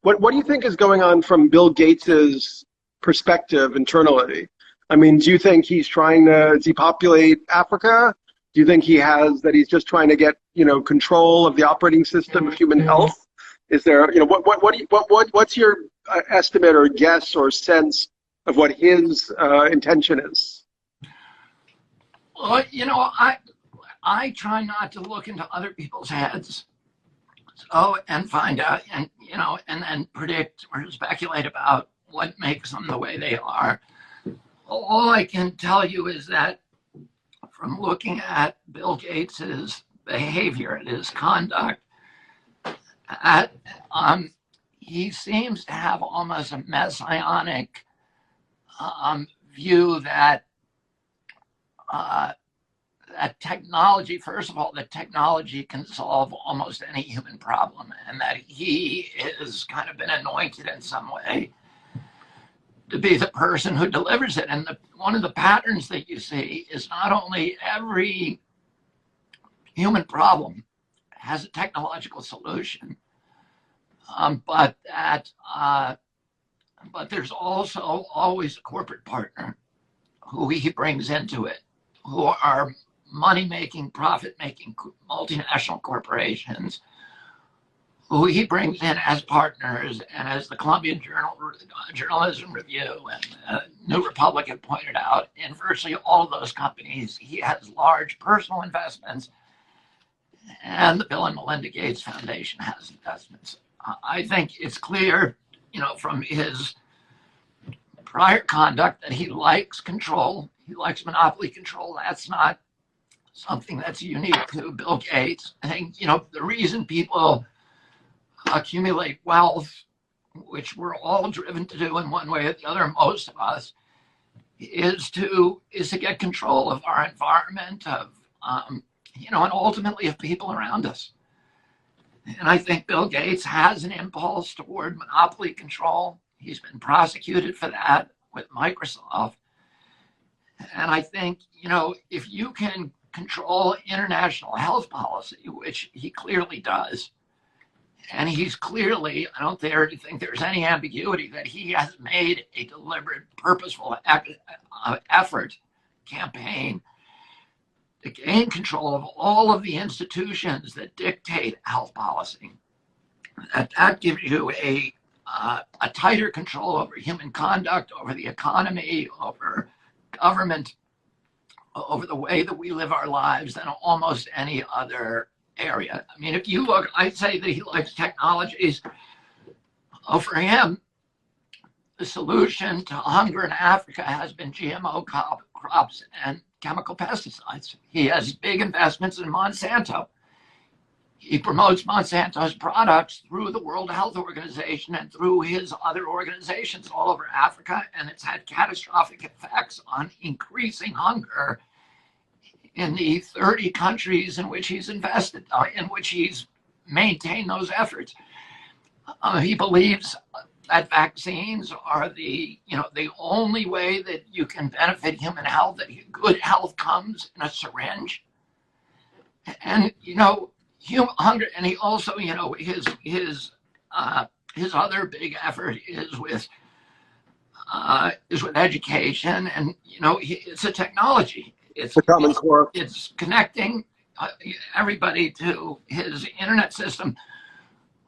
What do you think is going on from Bill Gates's perspective internally? I mean, do you think he's trying to depopulate Africa? Do you think he's just trying to get, control of the operating system of human health? Is there, what's your estimate or guess or sense of what his intention is? Well, I try not to look into other people's heads, and find out, and then predict or speculate about what makes them the way they are. All I can tell you is that from looking at Bill Gates's behavior and his conduct, he seems to have almost a messianic view that that technology, first of all, that technology can solve almost any human problem, and that he has kind of been anointed in some way to be the person who delivers it. And one of the patterns that you see is not only every human problem has a technological solution, but there's also always a corporate partner who he brings into it, who are money-making, profit-making multinational corporations, who he brings in as partners. And as the Columbia Journalism Review and New Republic have pointed out, in virtually all of those companies, he has large personal investments, and the Bill and Melinda Gates Foundation has investments. I think it's clear, from his prior conduct that he likes control. He likes monopoly control. That's not something that's unique to Bill Gates. I think, the reason people accumulate wealth, which we're all driven to do in one way or the other, most of us, is to get control of our environment, and ultimately of people around us. And I think Bill Gates has an impulse toward monopoly control. He's been prosecuted for that with Microsoft. And I think, if you can control international health policy, which he clearly does, and he's clearly, I don't dare to think there's any ambiguity that he has made a deliberate, purposeful effort, campaign, to gain control of all of the institutions that dictate health policy. That gives you a tighter control over human conduct, over the economy, over government, over the way that we live our lives than almost any other area. I mean, if you look, I'd say that he likes technologies. For him, the solution to hunger in Africa has been GMO crops and chemical pesticides. He has big investments in Monsanto. He promotes Monsanto's products through the World Health Organization and through his other organizations all over Africa, and it's had catastrophic effects on increasing hunger in the 30 countries in which he's invested, in which he's maintained those efforts. He believes that vaccines are the only way that you can benefit human health, that good health comes in a syringe. And hunger, and he also, his other big effort is with education, and it's a technology. It's the Common Core. It's connecting everybody to his internet system,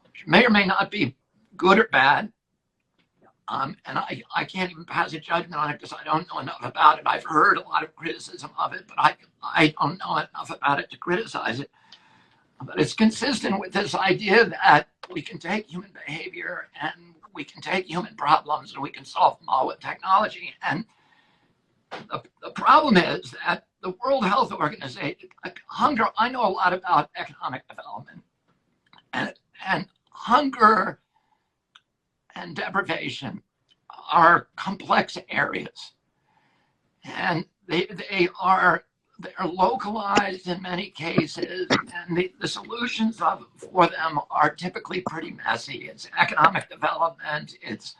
which may or may not be good or bad. And I can't even pass a judgment on it because I don't know enough about it. I've heard a lot of criticism of it, but I don't know enough about it to criticize it. But it's consistent with this idea that we can take human behavior and we can take human problems and we can solve them all with technology. And the problem is that the World Health Organization, hunger, I know a lot about economic development, and hunger and deprivation are complex areas. And they're localized in many cases, and the solutions for them are typically pretty messy. It's economic development, it's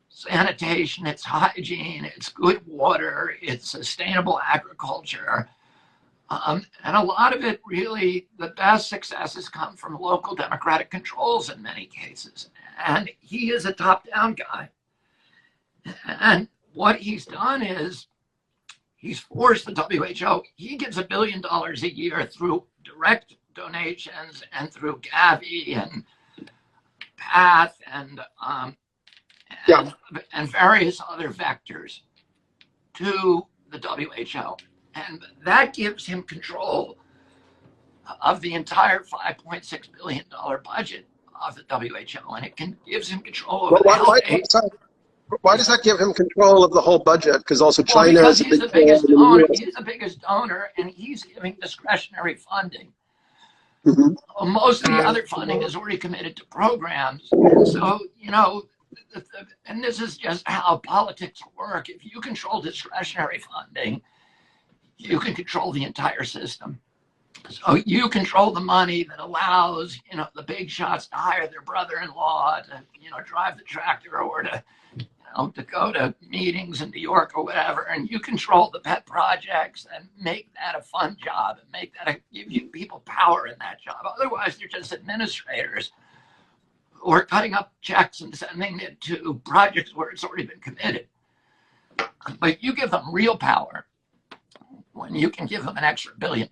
sanitation, it's hygiene, it's good water, it's sustainable agriculture. And a lot of it really, the best successes come from local democratic controls in many cases. And he is a top-down guy. And what he's done is he's forced the WHO. He gives $1 billion a year through direct donations and through Gavi and PATH and various other vectors to the WHO. And that gives him control of the entire $5.6 billion budget of the WHO. And it gives him control over the health aid. Why does that give him control of the whole budget? Because also Well, China because is a he's big the biggest player in donor. the US. He's the biggest donor, and he's giving discretionary funding. Mm-hmm. Most of the other funding is already committed to programs. And so, you know, and this is just how politics work. If you control discretionary funding, you can control the entire system. So you control the money that allows, you know, the big shots to hire their brother-in-law to, you know, drive the tractor or to, you know, to go to meetings in New York or whatever. And you control the pet projects and make that a fun job and make that give you people power in that job. Otherwise, they're just administrators who are cutting up checks and sending it to projects where it's already been committed. But you give them real power when you can give them an extra $1 billion.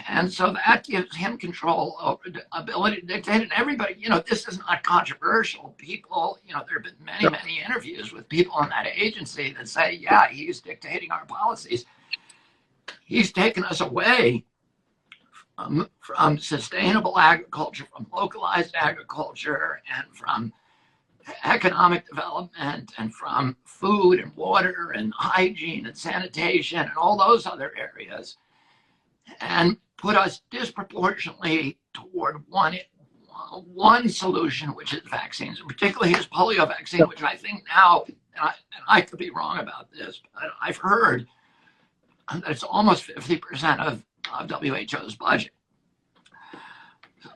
And so that gives him control over the ability to dictate. And everybody, you know, this is not controversial. People, you know, there have been many, many interviews with people in that agency that say, yeah, he's dictating our policies. He's taken us away from sustainable agriculture, from localized agriculture, and from economic development, and from food and water and hygiene and sanitation and all those other areas, and put us disproportionately toward one solution, which is vaccines, and particularly his polio vaccine, which I think now, and I could be wrong about this, but I've heard that it's almost 50% of WHO's budget.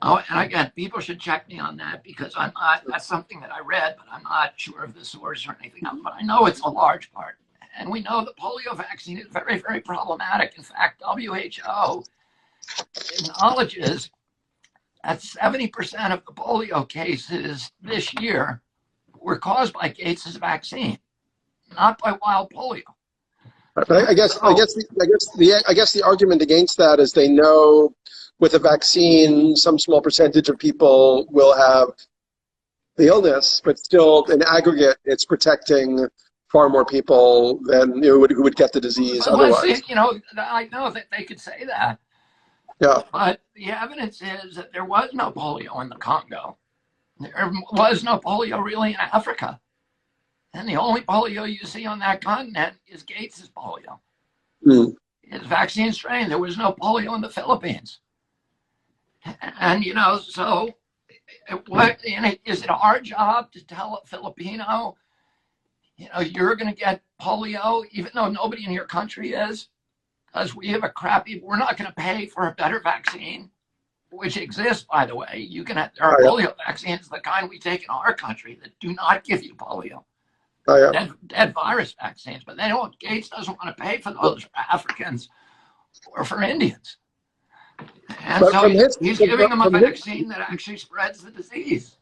Oh, and again, people should check me on that because I'm not, that's something that I read, but I'm not sure of the source or anything else. But I know it's a large part. And we know the polio vaccine is very, very problematic. In fact, WHO acknowledges that 70% of the polio cases this year were caused by Gates's vaccine, not by wild polio. But I guess the argument against that is they know with a vaccine, some small percentage of people will have the illness, but still in aggregate, it's protecting far more people than who would get the disease otherwise. You know, I know that they could say that. Yeah. But the evidence is that there was no polio in the Congo. There was no polio really in Africa. And the only polio you see on that continent is Gates's polio. His vaccine strain. There was no polio in the Philippines. And, you know, so is it our job to tell a Filipino, you know, you're going to get polio, even though nobody in your country is? Because we have we're not going to pay for a better vaccine, which exists, by the way. You can have, there are polio vaccines, the kind we take in our country, that do not give you polio. Dead virus vaccines, but they don't. Gates doesn't want to pay for those for Africans or for Indians. And so he's giving them a vaccine that actually spreads the disease.